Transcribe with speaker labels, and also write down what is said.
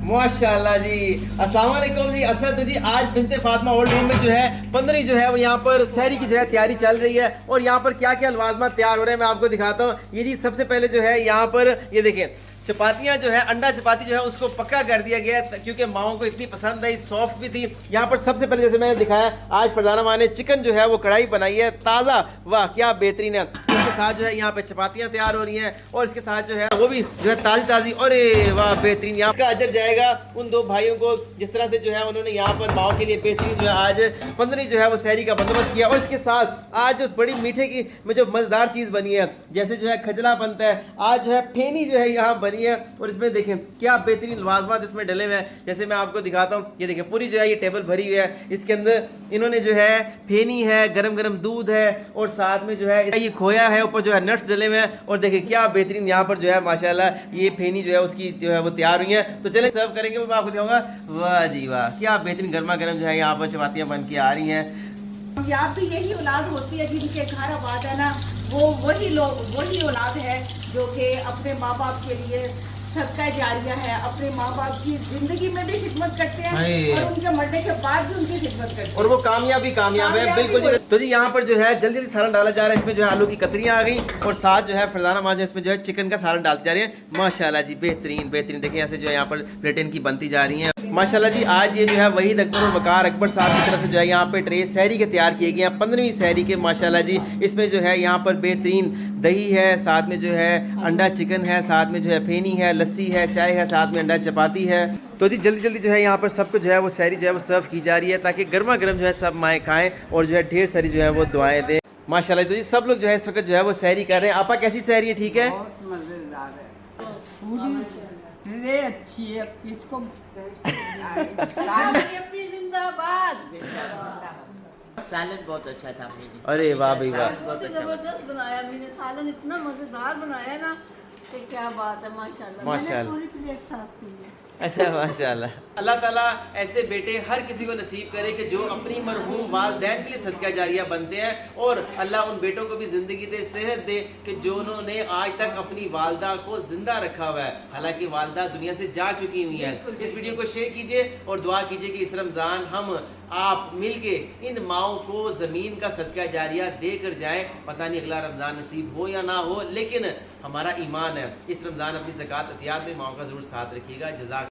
Speaker 1: माशाल्लाह जी। अस्सलाम वालेकुम जी। असद जी, आज बिनते फातिमा ओल्ड होम में जो है 15 जो है वो यहाँ पर सहरी की जो है तैयारी चल रही है और यहाँ पर क्या क्या लवाजमात तैयार हो रहे हैं मैं आपको दिखाता हूँ। ये जी सबसे पहले जो है यहाँ पर ये देखें, चपातियाँ जो है अंडा चपाती जो है उसको पक्का कर दिया गया है क्योंकि माओं को इतनी पसंद है, सॉफ्ट भी थी। यहाँ पर सबसे पहले जैसे मैंने दिखाया, आज प्रधाना माँ ने चिकन जो है वो कढ़ाई बनाई है ताज़ा, वाह क्या बेहतरीन है। इसके साथ जो है यहाँ पे चपातियाँ तैयार हो रही हैं और इसके साथ जो है वो भी जो है ताज़ी ताज़ी, अरे वाह बेहतरीन। यहाँ का अजर जाएगा उन दो भाइयों को जिस तरह से जो है उन्होंने यहाँ पर माओ के लिए बेहतरीन जो है आज 15 जो है वो सहरी का बंदोबस्त किया। और इसके साथ आज जो बड़ी मीठे की में जो मज़ेदार चीज़ बनी है, जैसे जो है खजला बनता है, आज जो है फेनी जो है यहाँ बनी है और इसमें देखें क्या बेहतरीन लवाजमात इसमें डले हुए हैं। जैसे मैं आपको दिखाता हूँ, ये देखें पूरी जो है ये टेबल भरी हुई है, इसके अंदर इन्होंने जो है फेनी है, गरम गरम दूध है और साथ में जो है ये खोया है, ऊपर जो है नट्स डले हुए हैं और देखिए क्या बेहतरीन यहाँ पर जो है माशाल्लाह ये फेनी जो है उसकी जो है वो तैयार हुई है। तो चले सर्व करेंगे, वो मैं आपको दिखाऊंगा। वाह जी वाह, क्या बेहतरीन गर्मा गर्म जो है यहाँ पर चपातियाँ बन के आ रही हैं।
Speaker 2: यहाँ भी यही औलाद होती है जिनके घर आबाद है ना, वो वही औलाद है जो कि अपने माँ बाप के लिए सदका जारिया है, अपने माँ बाप की जिंदगी में भी खिदमत करते हैं और उनके मरने के बाद भी उनकी खिदमत करते हैं
Speaker 1: और वो कामयाब है बिल्कुल जी। तो जी यहाँ पर जो है जल्दी जल्दी सालन डाला जा रहा है, इसमें जो है आलू की कतरियाँ आ गई और साथ जो है फरदाना माँ जो इसमें जो है चिकन का सालन डालती जा रही है। माशाल्लाह जी बेहतरीन बेहतरीन, देखिए ऐसे जो है यहाँ पर प्लेटें की बनती जा रही हैं माशाल्लाह जी। आज ये जो है वहीद अकबर और वकार अकबर साहब की तरफ से जो है यहाँ पे ट्रे सहरी के तैयार किए गए हैं, 15वीं सहरी के माशाल्लाह जी। इसमें जो है यहाँ पर बेहतरीन दही है, साथ में जो है अंडा चिकन है, साथ में जो है फेनी है, लस्सी है, चाय है, साथ में अंडा चपाती है। तो जी जल्दी जल्दी जो है यहाँ पर सबको जो है वो सहरी जो है वो सर्व की जा रही है ताकि गर्मा गर्म जो है सब माएँ खाएँ और जो है ढेर सारी जो है वो दुआएं दें माशाल्लाह। तो जी सब लोग जो है इस वक्त जो है वो सहरी कर रहे हैं। आपा कैसी सहरी है, ठीक है?
Speaker 3: बहुत मजेदार है, पूरी अच्छी है। किसको
Speaker 4: सालन बहुत अच्छा था मैंने।
Speaker 1: अरे वाह भाई वाह,
Speaker 4: बहुत
Speaker 5: जबरदस्त बनाया मैंने, सालन इतना मजेदार बनाया ना कि क्या बात है माशाल्लाह।
Speaker 1: माशाल्लाह।
Speaker 5: पूरी प्लेट साफ की है।
Speaker 1: अच्छा माशाल्लाह। अल्लाह ताला ऐसे बेटे हर किसी को नसीब करे कि जो अपनी मरहूम वालदैन के लिए सदका जारिया बनते हैं और अल्लाह उन बेटों को भी ज़िंदगी दे, सेहत दे कि जो उन्होंने आज तक अपनी वालदा को ज़िंदा रखा हुआ है, हालांकि वालदा दुनिया से जा चुकी हुई है। इस वीडियो को शेयर कीजिए और दुआ कीजिए कि इस रमज़ान हम आप मिलके इन माओं को ज़मीन का सदका जारिया दे कर जाएँ। पता नहीं अगला रमज़ान नसीब हो या ना हो, लेकिन हमारा ईमान है इस रमज़ान अपनी ज़कात अतियात में माओं का ज़रूर साथ रखिएगा। जज़ाक